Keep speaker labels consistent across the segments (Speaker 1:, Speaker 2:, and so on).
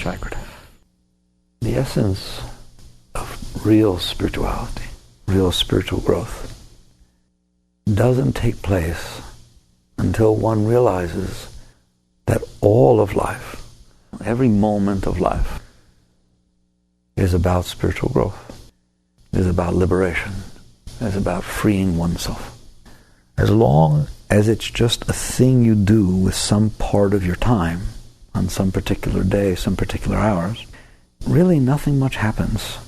Speaker 1: chakra. The essence of real spirituality, real spiritual growth, doesn't take place until one realizes that all of life, every moment of life, is about spiritual growth, is about liberation, is about freeing oneself. As long as it's just a thing you do with some part of your time, on some particular day, some particular hours, really nothing much happens.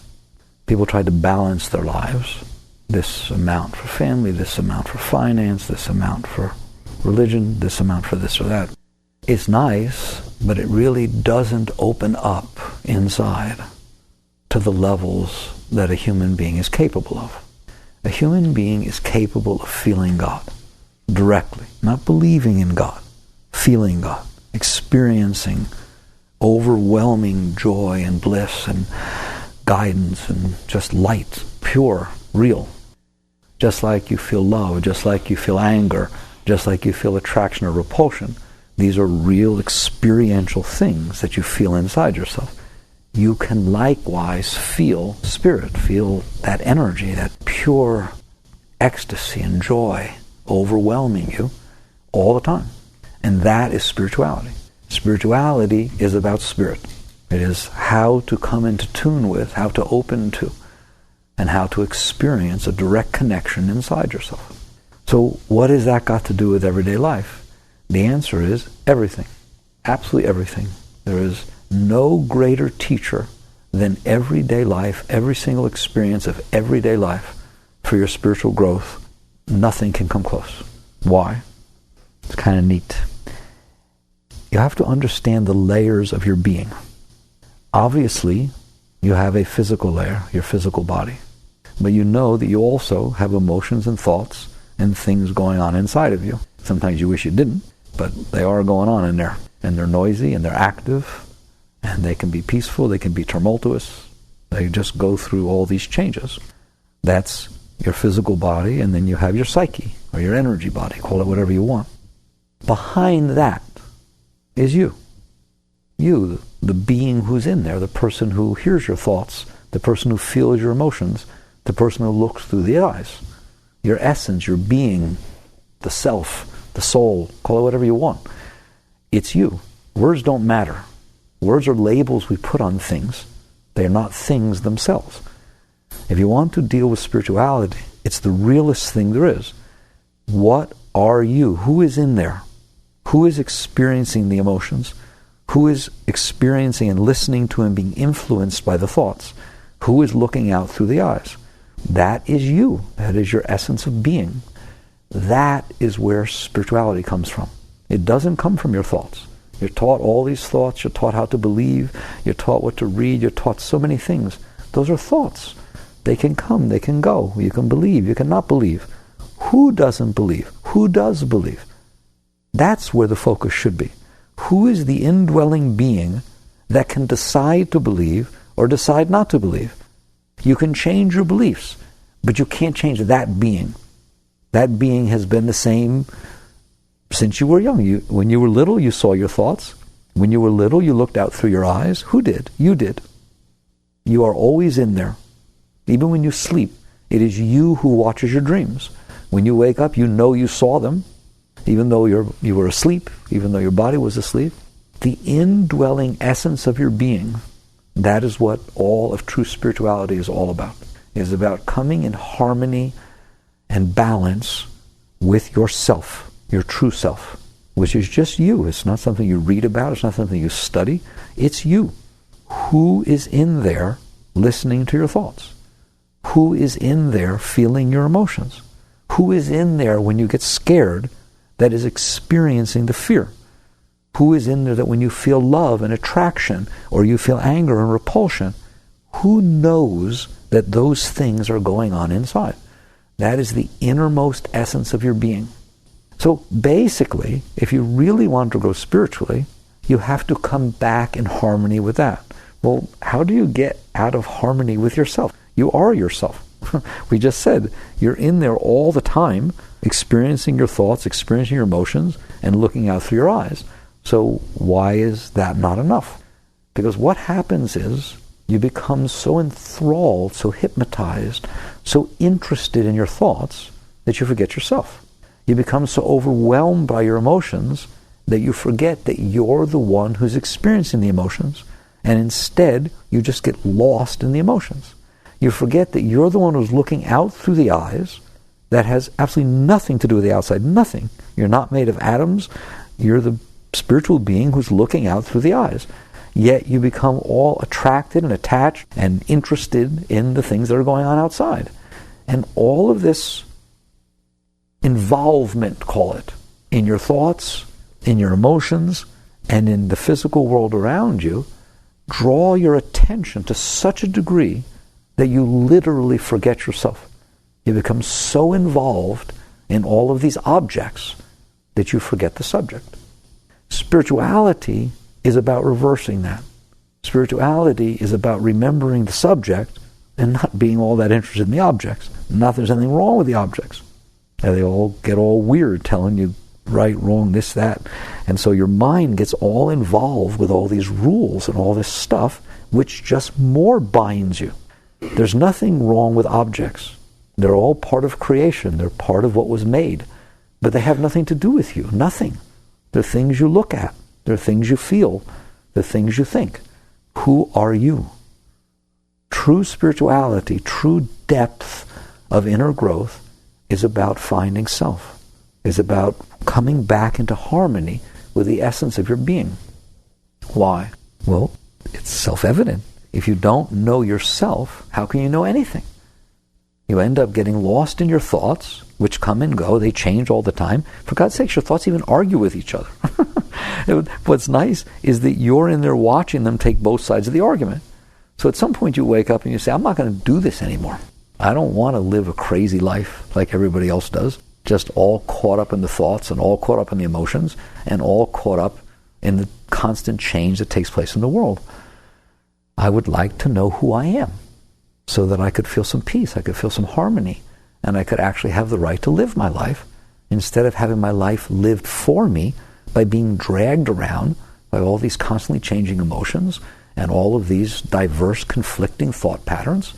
Speaker 1: People try to balance their lives. This amount for family, this amount for finance, this amount for religion, this amount for this or that. It's nice, but it really doesn't open up inside to the levels that a human being is capable of. A human being is capable of feeling God directly, not believing in God, feeling God, experiencing overwhelming joy and bliss and guidance and just light, pure, real. Just like you feel love, just like you feel anger, just like you feel attraction or repulsion, these are real experiential things that you feel inside yourself. You can likewise feel spirit, feel that energy, that pure ecstasy and joy overwhelming you all the time. And that is spirituality. Spirituality is about spirit. It is how to come into tune with, how to open to, and how to experience a direct connection inside yourself. So what has that got to do with everyday life? The answer is everything. Absolutely everything. There is no greater teacher than everyday life, every single experience of everyday life for your spiritual growth. Nothing can come close. Why? It's kind of neat. You have to understand the layers of your being. Obviously, you have a physical layer, your physical body. But you know that you also have emotions and thoughts and things going on inside of you. Sometimes you wish you didn't, but they are going on in there. And they're noisy and they're active. And they can be peaceful, they can be tumultuous. They just go through all these changes. That's your physical body, and then you have your psyche, or your energy body, call it whatever you want. Behind that is you. You, the being who's in there, the person who hears your thoughts, the person who feels your emotions, the person who looks through the eyes. Your essence, your being, the self, the soul, call it whatever you want. It's you. Words don't matter. Words are labels we put on things. They are not things themselves. If you want to deal with spirituality, it's the realest thing there is. What are you? Who is in there? Who is experiencing the emotions? Who is experiencing and listening to and being influenced by the thoughts? Who is looking out through the eyes? That is you. That is your essence of being. That is where spirituality comes from. It doesn't come from your thoughts. You're taught all these thoughts. You're taught how to believe. You're taught what to read. You're taught so many things. Those are thoughts. They can come. They can go. You can believe. You cannot believe. Who doesn't believe? Who does believe? That's where the focus should be. Who is the indwelling being that can decide to believe or decide not to believe? You can change your beliefs, but you can't change that being. That being has been the same since you were young. When you were little, you saw your thoughts. When you were little, you looked out through your eyes. Who did? You did. You are always in there. Even when you sleep, it is you who watches your dreams. When you wake up, you know you saw them, even though you were asleep, even though your body was asleep. The indwelling essence of your being, that is what all of true spirituality is all about. It is about coming in harmony and balance with yourself, your true self, which is just you. It's not something you read about. It's not something you study. It's you. Who is in there listening to your thoughts? Who is in there feeling your emotions? Who is in there when you get scared that is experiencing the fear? Who is in there that when you feel love and attraction, or you feel anger and repulsion, who knows that those things are going on inside? That is the innermost essence of your being. So basically, if you really want to grow spiritually, you have to come back in harmony with that. Well, how do you get out of harmony with yourself? You are yourself. We just said you're in there all the time, experiencing your thoughts, experiencing your emotions, and looking out through your eyes. So why is that not enough? Because what happens is you become so enthralled, so hypnotized, so interested in your thoughts that you forget yourself. You become so overwhelmed by your emotions that you forget that you're the one who's experiencing the emotions, and instead you just get lost in the emotions. You forget that you're the one who's looking out through the eyes. That has absolutely nothing to do with the outside, nothing. You're not made of atoms. You're the spiritual being who's looking out through the eyes. Yet you become all attracted and attached and interested in the things that are going on outside. And all of this involvement, call it, in your thoughts, in your emotions, and in the physical world around you, draw your attention to such a degree that you literally forget yourself. You become so involved in all of these objects that you forget the subject. Spirituality is about reversing that. Spirituality is about remembering the subject and not being all that interested in the objects. Not that there's anything wrong with the objects. And they all get all weird telling you right, wrong, this, that. And so your mind gets all involved with all these rules and all this stuff, which just more binds you. There's nothing wrong with objects. They're all part of creation. They're part of what was made. But they have nothing to do with you. Nothing. They're things you look at. They're things you feel. They're things you think. Who are you? True spirituality, true depth of inner growth is about finding self. Is about coming back into harmony with the essence of your being. Why? Well, it's self-evident. If you don't know yourself, how can you know anything? You end up getting lost in your thoughts, which come and go. They change all the time. For God's sake, your thoughts even argue with each other. What's nice is that you're in there watching them take both sides of the argument. So at some point you wake up and you say, I'm not going to do this anymore. I don't want to live a crazy life like everybody else does, just all caught up in the thoughts and all caught up in the emotions and all caught up in the constant change that takes place in the world. I would like to know who I am, so that I could feel some peace, I could feel some harmony, and I could actually have the right to live my life instead of having my life lived for me by being dragged around by all these constantly changing emotions and all of these diverse, conflicting thought patterns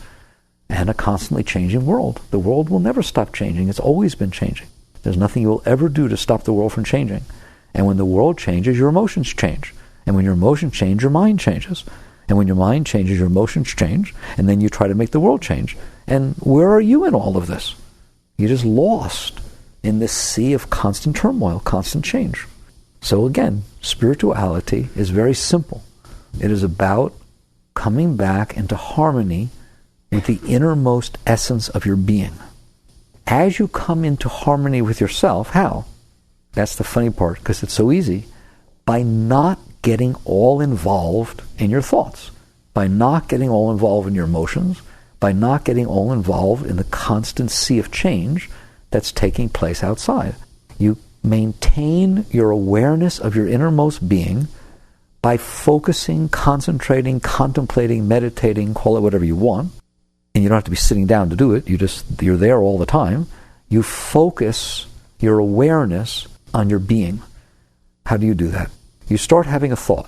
Speaker 1: and a constantly changing world. The world will never stop changing. It's always been changing. There's nothing you will ever do to stop the world from changing. And when the world changes, your emotions change. And when your emotions change, your mind changes. And when your mind changes, your emotions change, and then you try to make the world change. And where are you in all of this? You're just lost in this sea of constant turmoil, constant change. So again, spirituality is very simple. It is about coming back into harmony with the innermost essence of your being. As you come into harmony with yourself, how? That's the funny part, because it's so easy. By not getting all involved in your thoughts, by not getting all involved in your emotions, by not getting all involved in the constant sea of change that's taking place outside. You maintain your awareness of your innermost being by focusing, concentrating, contemplating, meditating, call it whatever you want, and you don't have to be sitting down to do it, you're there all the time. You focus your awareness on your being. How do you do that? You start having a thought.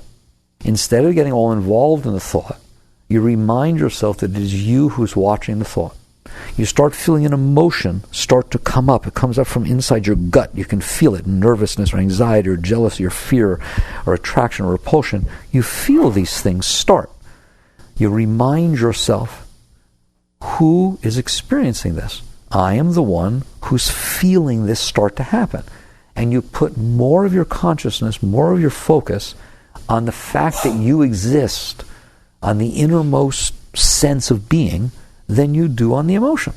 Speaker 1: Instead of getting all involved in the thought, you remind yourself that it is you who's watching the thought. You start feeling an emotion start to come up. It comes up from inside your gut. You can feel it, nervousness or anxiety or jealousy or fear or attraction or repulsion. You feel these things start. You remind yourself, who is experiencing this? I am the one who's feeling this start to happen. And you put more of your consciousness, more of your focus on the fact that you exist, on the innermost sense of being, than you do on the emotion.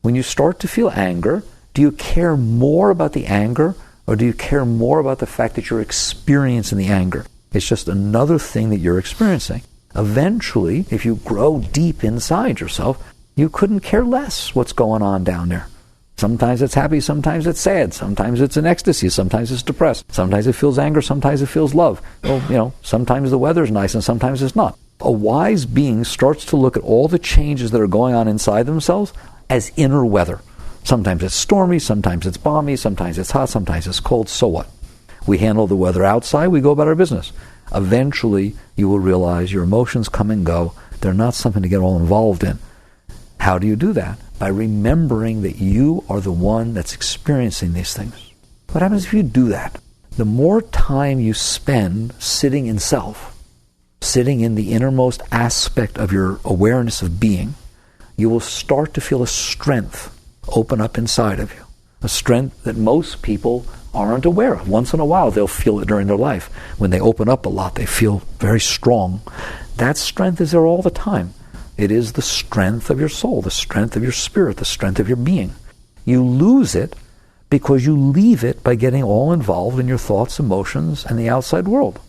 Speaker 1: When you start to feel anger, do you care more about the anger, or do you care more about the fact that you're experiencing the anger? It's just another thing that you're experiencing. Eventually, if you grow deep inside yourself, you couldn't care less what's going on down there. Sometimes it's happy, sometimes it's sad, sometimes it's in ecstasy, sometimes it's depressed, sometimes it feels anger, sometimes it feels love. Well, sometimes the weather's nice and sometimes it's not. A wise being starts to look at all the changes that are going on inside themselves as inner weather. Sometimes it's stormy, sometimes it's balmy, sometimes it's hot, sometimes it's cold, so what? We handle the weather outside, we go about our business. Eventually, you will realize your emotions come and go. They're not something to get all involved in. How do you do that? By remembering that you are the one that's experiencing these things. What happens if you do that? The more time you spend sitting in self, sitting in the innermost aspect of your awareness of being, you will start to feel a strength open up inside of you. A strength that most people aren't aware of. Once in a while, they'll feel it during their life. When they open up a lot, they feel very strong. That strength is there all the time. It is the strength of your soul, the strength of your spirit, the strength of your being. You lose it because you leave it by getting all involved in your thoughts, emotions, and the outside world.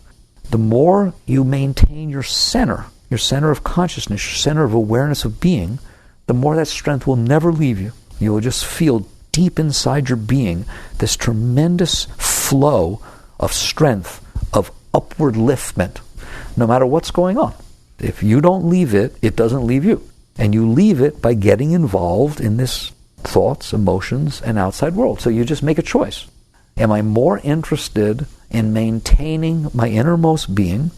Speaker 1: The more you maintain your center of consciousness, your center of awareness of being, the more that strength will never leave you. You will just feel deep inside your being this tremendous flow of strength, of upward liftment, no matter what's going on. If you don't leave it, it doesn't leave you. And you leave it by getting involved in this thoughts, emotions, and outside world. So you just make a choice. Am I more interested in maintaining my innermost being,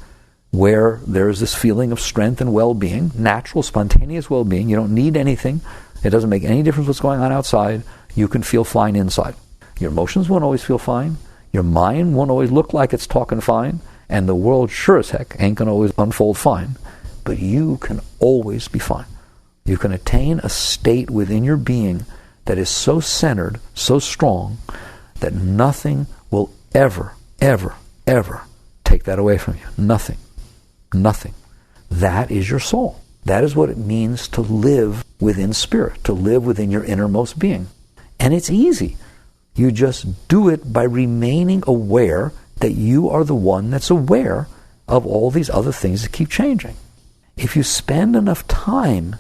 Speaker 1: where there's this feeling of strength and well-being, natural, spontaneous well-being? You don't need anything. It doesn't make any difference what's going on outside. You can feel fine inside. Your emotions won't always feel fine. Your mind won't always look like it's talking fine. And the world sure as heck ain't going to always unfold fine. But you can always be fine. You can attain a state within your being that is so centered, so strong, that nothing will ever, ever, ever take that away from you. Nothing. Nothing. That is your soul. That is what it means to live within spirit, to live within your innermost being. And it's easy. You just do it by remaining aware that you are the one that's aware of all these other things that keep changing. If you spend enough time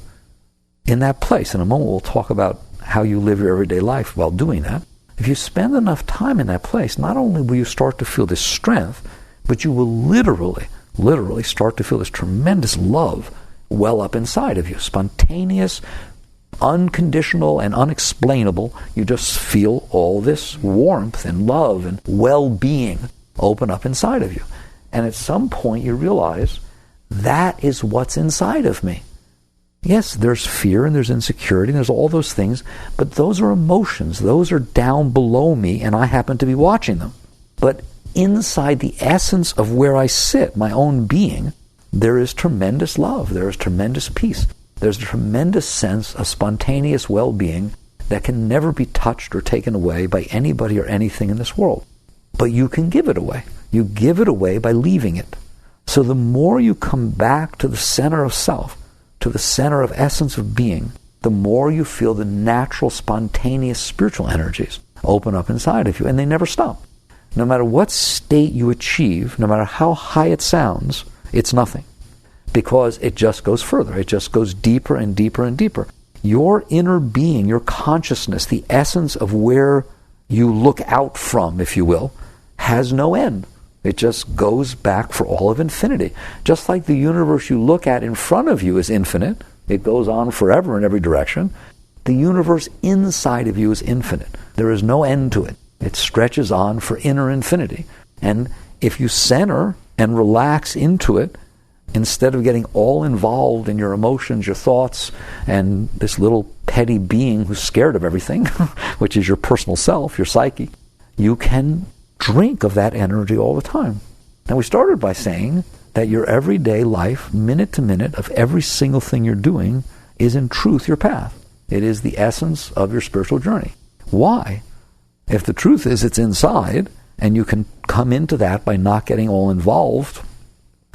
Speaker 1: in that place, in a moment we'll talk about how you live your everyday life while doing that. If you spend enough time in that place, not only will you start to feel this strength, but you will literally start to feel this tremendous love well up inside of you. Spontaneous, unconditional, and unexplainable. You just feel all this warmth and love and well-being open up inside of you. And at some point you realize that is what's inside of me. Yes, there's fear and there's insecurity and there's all those things, but those are emotions. Those are down below me and I happen to be watching them. But inside the essence of where I sit, my own being, there is tremendous love. There is tremendous peace. There's a tremendous sense of spontaneous well-being that can never be touched or taken away by anybody or anything in this world. But you can give it away. You give it away by leaving it. So the more you come back to the center of self, to the center of essence of being, the more you feel the natural, spontaneous spiritual energies open up inside of you, and they never stop. No matter what state you achieve, no matter how high it sounds, it's nothing. Because it just goes further. It just goes deeper and deeper and deeper. Your inner being, your consciousness, the essence of where you look out from, if you will, has no end. It just goes back for all of infinity. Just like the universe you look at in front of you is infinite, it goes on forever in every direction, the universe inside of you is infinite. There is no end to it. It stretches on for inner infinity. And if you center and relax into it, instead of getting all involved in your emotions, your thoughts, and this little petty being who's scared of everything, which is your personal self, your psyche, you can drink of that energy all the time. Now, we started by saying that your everyday life, minute to minute, of every single thing you're doing is in truth your path. It is the essence of your spiritual journey. Why? If the truth is it's inside, and you can come into that by not getting all involved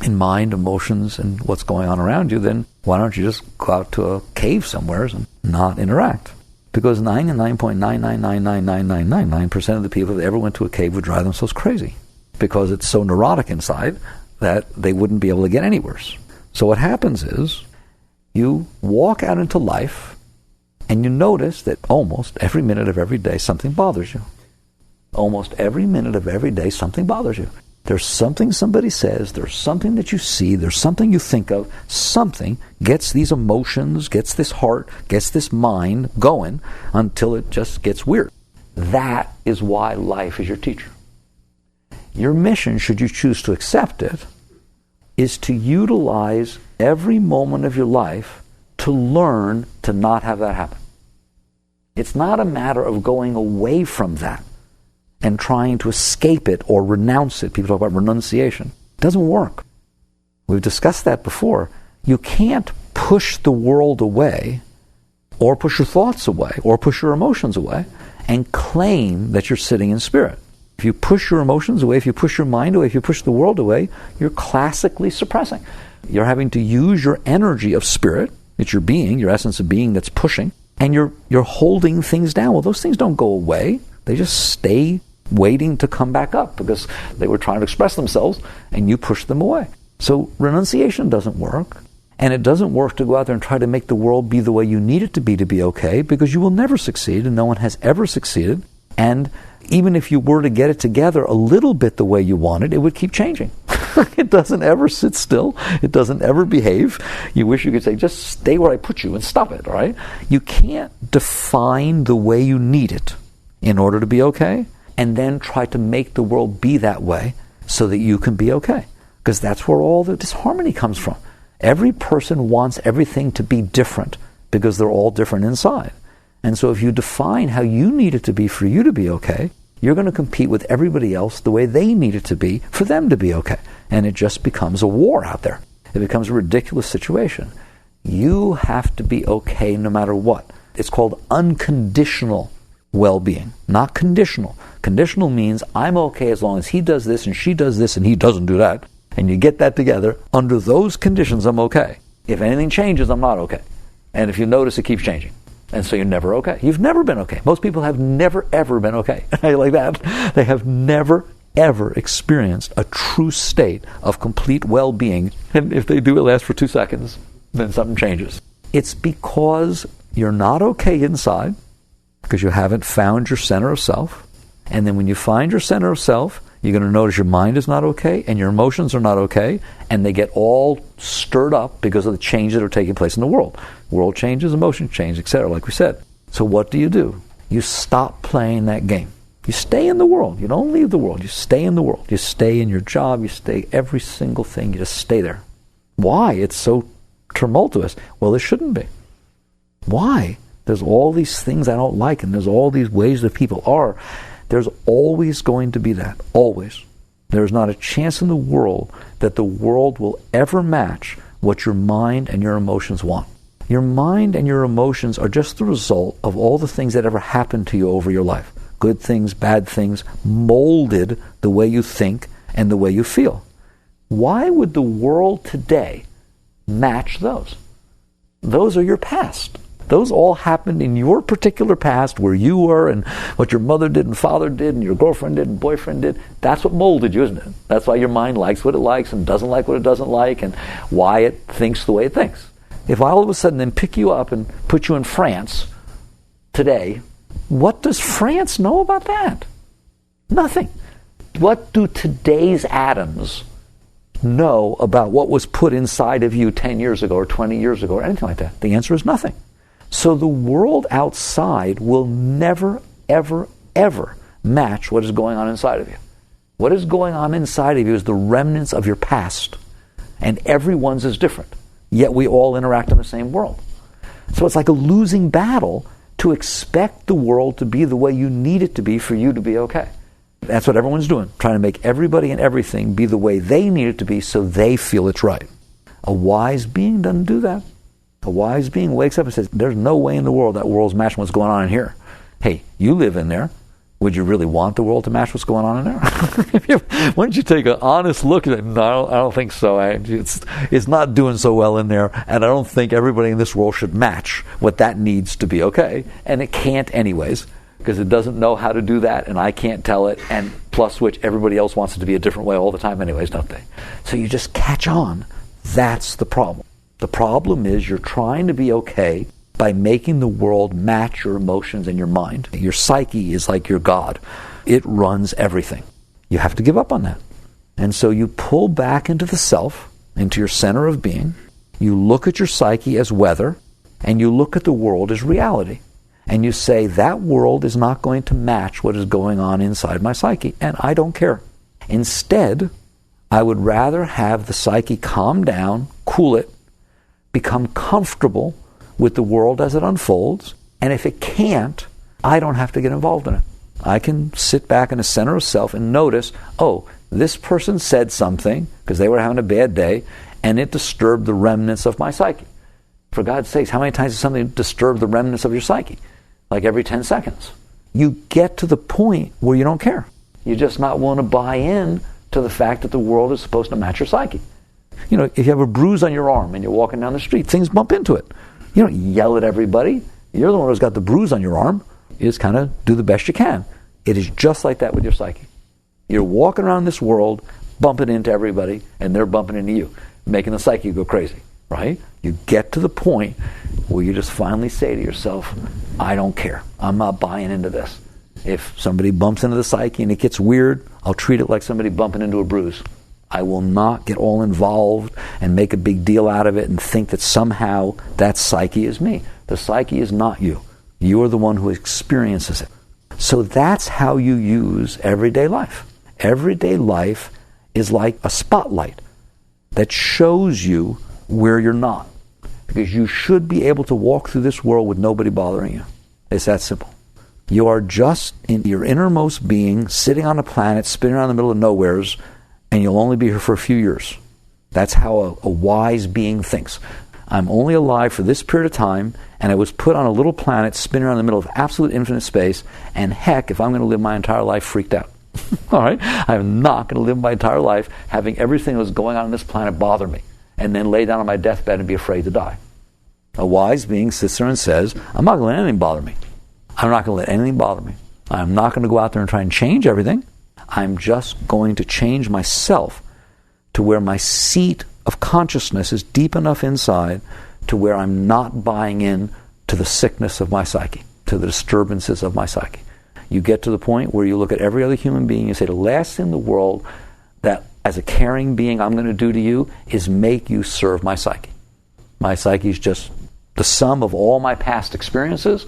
Speaker 1: in mind, emotions, and what's going on around you, then why don't you just go out to a cave somewhere and not interact? Because 99.9999999% of the people that ever went to a cave would drive themselves crazy, because it's so neurotic inside that they wouldn't be able to get any worse. So what happens is you walk out into life and you notice that almost every minute of every day something bothers you. Almost every minute of every day something bothers you. There's something somebody says, there's something that you see, there's something you think of, something gets these emotions, gets this heart, gets this mind going until it just gets weird. That is why life is your teacher. Your mission, should you choose to accept it, is to utilize every moment of your life to learn to not have that happen. It's not a matter of going away from that and trying to escape it or renounce it. People talk about renunciation. It doesn't work. We've discussed that before. You can't push the world away or push your thoughts away or push your emotions away and claim that you're sitting in spirit. If you push your emotions away, if you push your mind away, if you push the world away, you're classically suppressing. You're having to use your energy of spirit, it's your being, your essence of being that's pushing, and you're holding things down. Well, those things don't go away. They just stay waiting to come back up because they were trying to express themselves and you push them away. So renunciation doesn't work. And it doesn't work to go out there and try to make the world be the way you need it to be okay, because you will never succeed and no one has ever succeeded. And even if you were to get it together a little bit the way you want it, it would keep changing. It doesn't ever sit still. It doesn't ever behave. You wish you could say, just stay where I put you and stop it, all right? You can't define the way you need it in order to be okay and then try to make the world be that way so that you can be okay. Because that's where all the disharmony comes from. Every person wants everything to be different because they're all different inside. And so if you define how you need it to be for you to be okay, you're going to compete with everybody else the way they need it to be for them to be okay. And it just becomes a war out there. It becomes a ridiculous situation. You have to be okay no matter what. It's called unconditional well-being, not conditional. Conditional means I'm okay as long as he does this and she does this and he doesn't do that. And you get that together, under those conditions, I'm okay. If anything changes, I'm not okay. And if you notice, it keeps changing. And so you're never okay. You've never been okay. Most people have never, ever been okay. Like that. They have never, ever experienced a true state of complete well-being. And if they do, it lasts for 2 seconds. Then something changes. It's because you're not okay inside, because you haven't found your center of self. And then when you find your center of self, you're going to notice your mind is not okay and your emotions are not okay, and they get all stirred up because of the changes that are taking place in the world. World changes, emotions change, etc., like we said. So what do? You stop playing that game. You stay in the world. You don't leave the world. You stay in the world. You stay in your job. You stay every single thing. You just stay there. Why? It's so tumultuous. Well, it shouldn't be. Why? There's all these things I don't like, and there's all these ways that people are. There's always going to be that. Always. There's not a chance in the world that the world will ever match what your mind and your emotions want. Your mind and your emotions are just the result of all the things that ever happened to you over your life. Good things, bad things, molded the way you think and the way you feel. Why would the world today match those? Those are your past. Those all happened in your particular past, where you were and what your mother did and father did and your girlfriend did and boyfriend did. That's what molded you, isn't it? That's why your mind likes what it likes and doesn't like what it doesn't like, and why it thinks the way it thinks. If I all of a sudden then pick you up and put you in France today, what does France know about that? Nothing. What do today's atoms know about what was put inside of you 10 years ago or 20 years ago or anything like that? The answer is nothing. So the world outside will never, ever, ever match what is going on inside of you. What is going on inside of you is the remnants of your past. And everyone's is different. Yet we all interact in the same world. So it's like a losing battle to expect the world to be the way you need it to be for you to be okay. That's what everyone's doing, trying to make everybody and everything be the way they need it to be so they feel it's right. A wise being doesn't do that. A wise being wakes up and says, there's no way in the world that world's matching what's going on in here. Hey, you live in there. Would you really want the world to match what's going on in there? Why don't you take an honest look at it? No, I don't think so. It's not doing so well in there, and I don't think everybody in this world should match what that needs to be okay. And it can't anyways, because it doesn't know how to do that, and I can't tell it, and plus which everybody else wants it to be a different way all the time anyways, don't they? So you just catch on. That's the problem. The problem is you're trying to be okay by making the world match your emotions and your mind. Your psyche is like your God. It runs everything. You have to give up on that. And so you pull back into the self, into your center of being. You look at your psyche as weather, and you look at the world as reality. And you say, that world is not going to match what is going on inside my psyche, and I don't care. Instead, I would rather have the psyche calm down, cool it, become comfortable with the world as it unfolds, and if it can't, I don't have to get involved in it. I can sit back in the center of self and notice, oh, this person said something because they were having a bad day, and it disturbed the remnants of my psyche. For God's sakes, how many times does something disturb the remnants of your psyche? Like every 10 seconds. You get to the point where you don't care. You're just not willing to buy in to the fact that the world is supposed to match your psyche. You know, if you have a bruise on your arm and you're walking down the street, things bump into it. You don't yell at everybody. You're the one who's got the bruise on your arm. You just kind of do the best you can. It is just like that with your psyche. You're walking around this world, bumping into everybody, and they're bumping into you, making the psyche go crazy, right? You get to the point where you just finally say to yourself, I don't care. I'm not buying into this. If somebody bumps into the psyche and it gets weird, I'll treat it like somebody bumping into a bruise. I will not get all involved and make a big deal out of it and think that somehow that psyche is me. The psyche is not you. You are the one who experiences it. So that's how you use everyday life. Everyday life is like a spotlight that shows you where you're not. Because you should be able to walk through this world with nobody bothering you. It's that simple. You are just in your innermost being, sitting on a planet, spinning around in the middle of nowheres, and you'll only be here for a few years. That's how a wise being thinks. I'm only alive for this period of time, and I was put on a little planet spinning around in the middle of absolute infinite space, and heck, if I'm going to live my entire life freaked out. All right? I'm not going to live my entire life having everything that was going on this planet bother me, and then lay down on my deathbed and be afraid to die. A wise being sits there and says, I'm not going to let anything bother me. I'm not going to let anything bother me. I'm not going to go out there and try and change everything. I'm just going to change myself to where my seat of consciousness is deep enough inside to where I'm not buying in to the sickness of my psyche, to the disturbances of my psyche. You get to the point where you look at every other human being and say, the last thing in the world that as a caring being I'm going to do to you is make you serve my psyche. My psyche is just the sum of all my past experiences.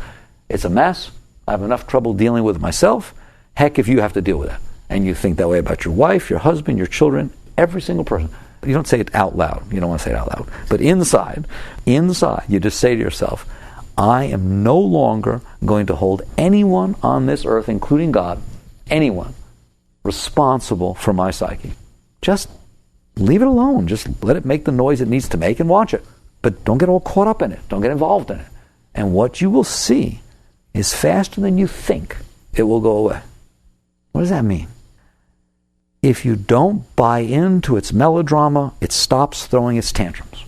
Speaker 1: It's a mess. I have enough trouble dealing with it myself. Heck, if you have to deal with it. And you think that way about your wife, your husband, your children, every single person. You don't say it out loud. You don't want to say it out loud. But inside, you just say to yourself, I am no longer going to hold anyone on this earth, including God, anyone, responsible for my psyche. Just leave it alone. Just let it make the noise it needs to make and watch it. But don't get all caught up in it. Don't get involved in it. And what you will see is faster than you think it will go away. What does that mean? If you don't buy into its melodrama, it stops throwing its tantrums.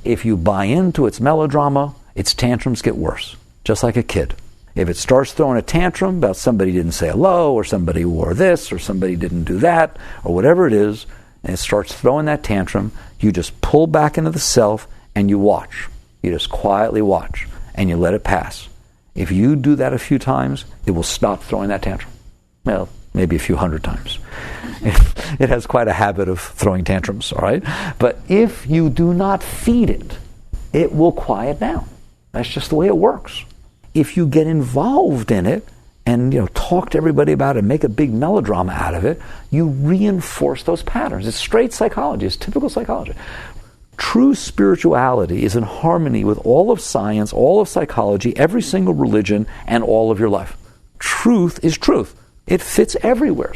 Speaker 1: If you buy into its melodrama, its tantrums get worse, just like a kid. If it starts throwing a tantrum about somebody didn't say hello, or somebody wore this, or somebody didn't do that, or whatever it is, and it starts throwing that tantrum, you just pull back into the self and you watch. You just quietly watch, and you let it pass. If you do that a few times, it will stop throwing that tantrum. Well, maybe a few hundred times. It has quite a habit of throwing tantrums, all right? But if you do not feed it, it will quiet down. That's just the way it works. If you get involved in it and talk to everybody about it, make a big melodrama out of it, you reinforce those patterns. It's straight psychology. It's typical psychology. True spirituality is in harmony with all of science, all of psychology, every single religion, and all of your life. Truth is truth. It fits everywhere.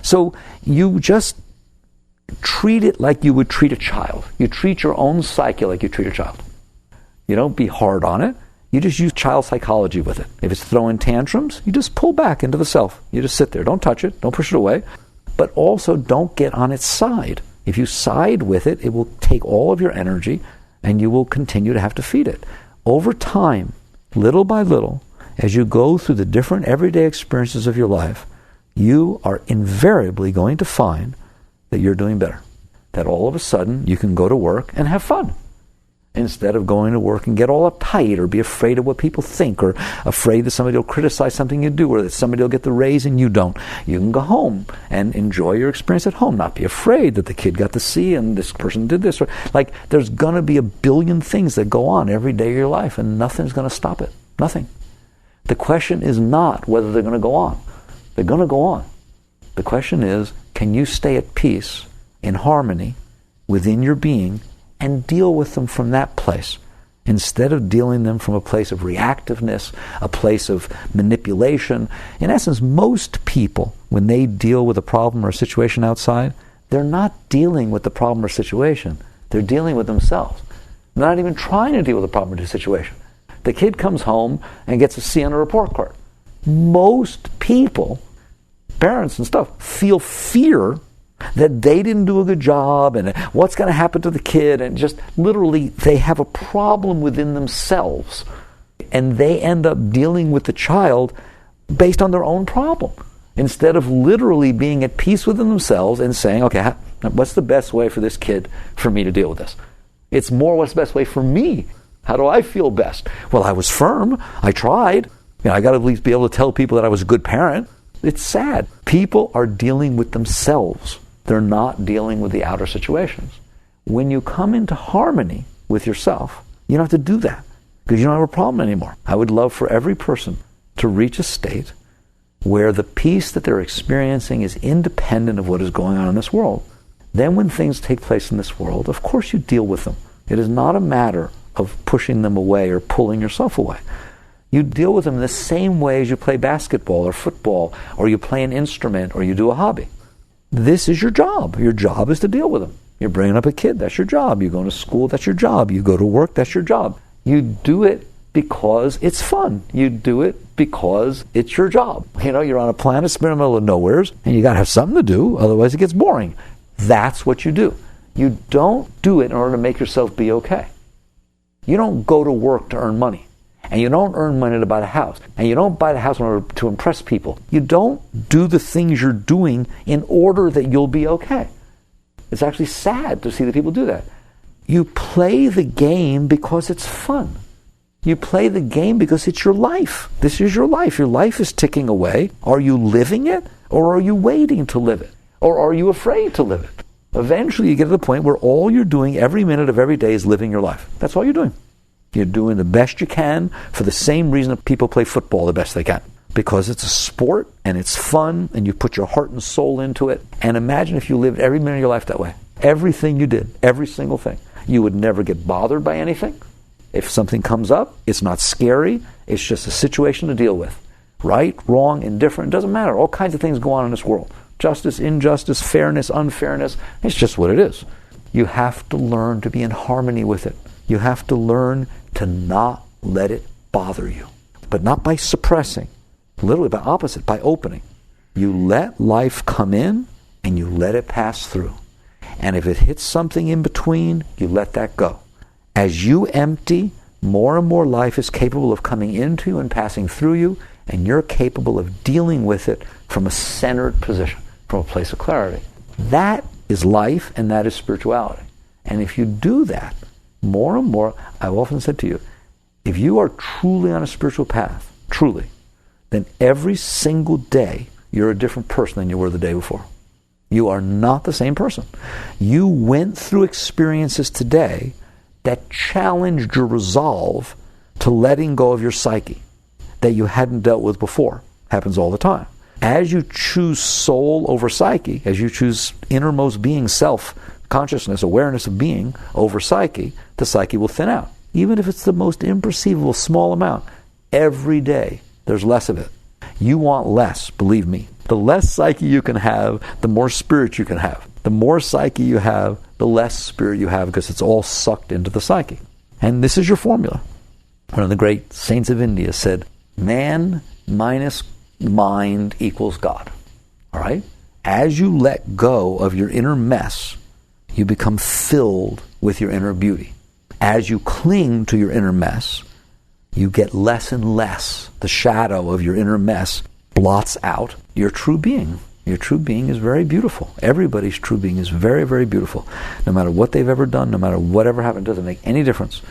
Speaker 1: So you just treat it like you would treat a child. You treat your own psyche like you treat a child. You don't be hard on it. You just use child psychology with it. If it's throwing tantrums, you just pull back into the self. You just sit there. Don't touch it. Don't push it away. But also don't get on its side. If you side with it, it will take all of your energy and you will continue to have to feed it. Over time, little by little, as you go through the different everyday experiences of your life, you are invariably going to find that you're doing better. That all of a sudden you can go to work and have fun. Instead of going to work and get all uptight or be afraid of what people think or afraid that somebody will criticize something you do or that somebody will get the raise and you don't. You can go home and enjoy your experience at home. Not be afraid that the kid got the C and this person did this. Like there's going to be a billion things that go on every day of your life and nothing's going to stop it. Nothing. The question is not whether they're going to go on. They're going to go on. The question is, can you stay at peace in harmony within your being and deal with them from that place, instead of dealing them from a place of reactiveness, a place of manipulation. In essence, most people, when they deal with a problem or a situation outside, they're not dealing with the problem or situation. They're dealing with themselves. They're not even trying to deal with the problem or the situation. The kid comes home and gets a C on a report card. Most people, parents and stuff, feel fear that they didn't do a good job and what's going to happen to the kid, and just literally they have a problem within themselves and they end up dealing with the child based on their own problem instead of literally being at peace within themselves and saying, okay, what's the best way for this kid for me to deal with this? It's more, what's the best way for me? How do I feel best? Well, I was firm. I tried. I got to at least be able to tell people that I was a good parent. It's sad. People are dealing with themselves. They're not dealing with the outer situations. When you come into harmony with yourself, you don't have to do that because you don't have a problem anymore. I would love for every person to reach a state where the peace that they're experiencing is independent of what is going on in this world. Then when things take place in this world, of course you deal with them. It is not a matter of pushing them away or pulling yourself away. You deal with them the same way as you play basketball or football, or you play an instrument, or you do a hobby. This is your job. Your job is to deal with them. You're bringing up a kid, that's your job. You're going to school, that's your job. You go to work, that's your job. You do it because it's fun. You do it because it's your job. You're on a planet spinning in the middle of nowheres, and you got to have something to do, otherwise it gets boring. That's what you do. You don't do it in order to make yourself be okay. You don't go to work to earn money. And you don't earn money to buy the house. And you don't buy the house in order to impress people. You don't do the things you're doing in order that you'll be okay. It's actually sad to see that people do that. You play the game because it's fun. You play the game because it's your life. This is your life. Your life is ticking away. Are you living it, or are you waiting to live it? Or are you afraid to live it? Eventually you get to the point where all you're doing every minute of every day is living your life. That's all you're doing. You're doing the best you can for the same reason that people play football the best they can. Because it's a sport and it's fun and you put your heart and soul into it. And imagine if you lived every minute of your life that way. Everything you did, every single thing. You would never get bothered by anything. If something comes up, it's not scary. It's just a situation to deal with. Right, wrong, indifferent, doesn't matter. All kinds of things go on in this world. Justice, injustice, fairness, unfairness. It's just what it is. You have to learn to be in harmony with it. You have to learn to not let it bother you. But not by suppressing. Literally by opposite, by opening. You let life come in and you let it pass through. And if it hits something in between, you let that go. As you empty, more and more life is capable of coming into you and passing through you, and you're capable of dealing with it from a centered position, from a place of clarity. That is life, and that is spirituality. And if you do that, more and more, I've often said to you, if you are truly on a spiritual path, truly, then every single day you're a different person than you were the day before. You are not the same person. You went through experiences today that challenged your resolve to letting go of your psyche that you hadn't dealt with before. Happens all the time. As you choose soul over psyche, as you choose innermost being, self, consciousness, awareness of being over psyche, the psyche will thin out. Even if it's the most imperceivable small amount, every day there's less of it. You want less, believe me. The less psyche you can have, the more spirit you can have. The more psyche you have, the less spirit you have, because it's all sucked into the psyche. And this is your formula. One of the great saints of India said, man minus mind equals God. All right? As you let go of your inner mess, you become filled with your inner beauty. As you cling to your inner mess, you get less and less. The shadow of your inner mess blots out your true being. Your true being is very beautiful. Everybody's true being is very, very beautiful. No matter what they've ever done, no matter whatever happened, it doesn't make any difference.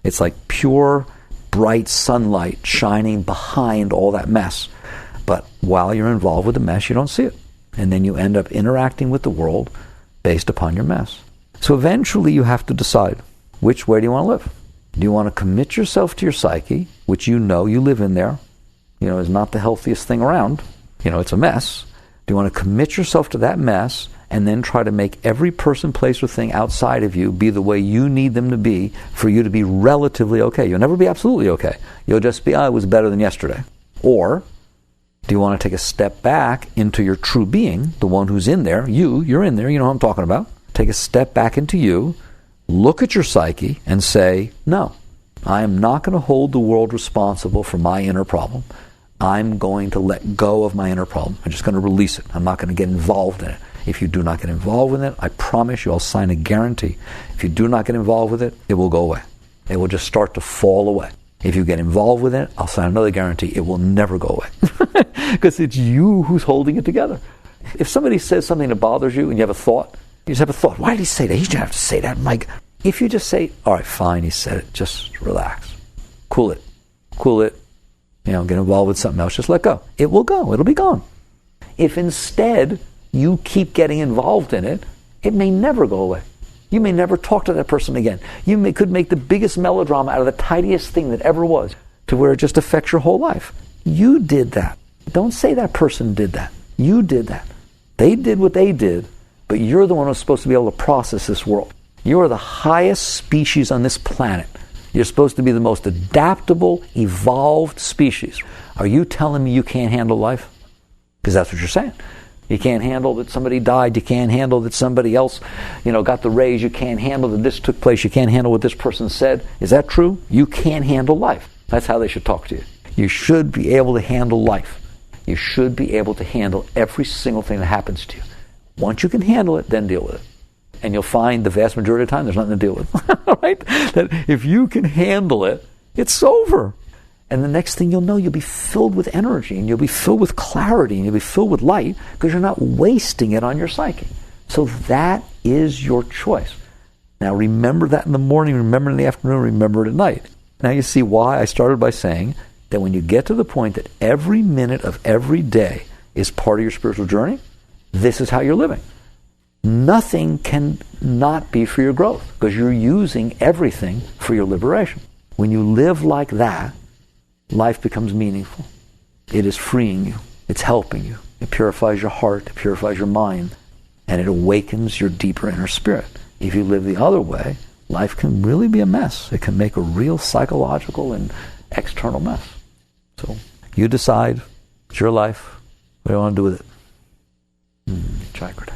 Speaker 1: It's like pure, bright sunlight shining behind all that mess. But while you're involved with the mess, you don't see it. And then you end up interacting with the world based upon your mess. So eventually you have to decide, which way do you want to live? Do you want to commit yourself to your psyche, which you know you live in there, is not the healthiest thing around, it's a mess. Do you want to commit yourself to that mess and then try to make every person, place, or thing outside of you be the way you need them to be for you to be relatively okay. You'll never be absolutely okay. You'll just be, it was better than yesterday. Or do you want to take a step back into your true being, the one who's in there, you're in there, you know what I'm talking about. Take a step back into you, look at your psyche, and say, no, I am not going to hold the world responsible for my inner problem. I'm going to let go of my inner problem. I'm just going to release it. I'm not going to get involved in it. If you do not get involved with it, I promise you, I'll sign a guarantee. If you do not get involved with it, it will go away. It will just start to fall away. If you get involved with it, I'll sign another guarantee. It will never go away. Because it's you who's holding it together. If somebody says something that bothers you and you have a thought, you just have a thought. Why did he say that? He didn't have to say that, Mike. If you just say, all right, fine, he said it. Just relax. Cool it. Get involved with something else. Just let go. It will go. It'll be gone. If instead you keep getting involved in it, it may never go away. You may never talk to that person again. You could make the biggest melodrama out of the tiniest thing that ever was to where it just affects your whole life. You did that. Don't say that person did that. You did that. They did what they did, but you're the one who's supposed to be able to process this world. You are the highest species on this planet. You're supposed to be the most adaptable, evolved species. Are you telling me you can't handle life? Because that's what you're saying. You can't handle that somebody died. You can't handle that somebody else, got the raise. You can't handle that this took place. You can't handle what this person said. Is that true? You can't handle life. That's how they should talk to you. You should be able to handle life. You should be able to handle every single thing that happens to you. Once you can handle it, then deal with it. And you'll find the vast majority of the time there's nothing to deal with. Right? That if you can handle it, it's over. And the next thing you'll know, you'll be filled with energy, and you'll be filled with clarity, and you'll be filled with light, because you're not wasting it on your psyche. So that is your choice. Now remember that in the morning, remember it in the afternoon, remember it at night. Now you see why I started by saying that when you get to the point that every minute of every day is part of your spiritual journey, this is how you're living. Nothing can not be for your growth, because you're using everything for your liberation. When you live like that, life becomes meaningful. It is freeing you. It's helping you. It purifies your heart. It purifies your mind. And it awakens your deeper inner spirit. If you live the other way, life can really be a mess. It can make a real psychological and external mess. So you decide. It's your life. What do you want to do with it? Chakra.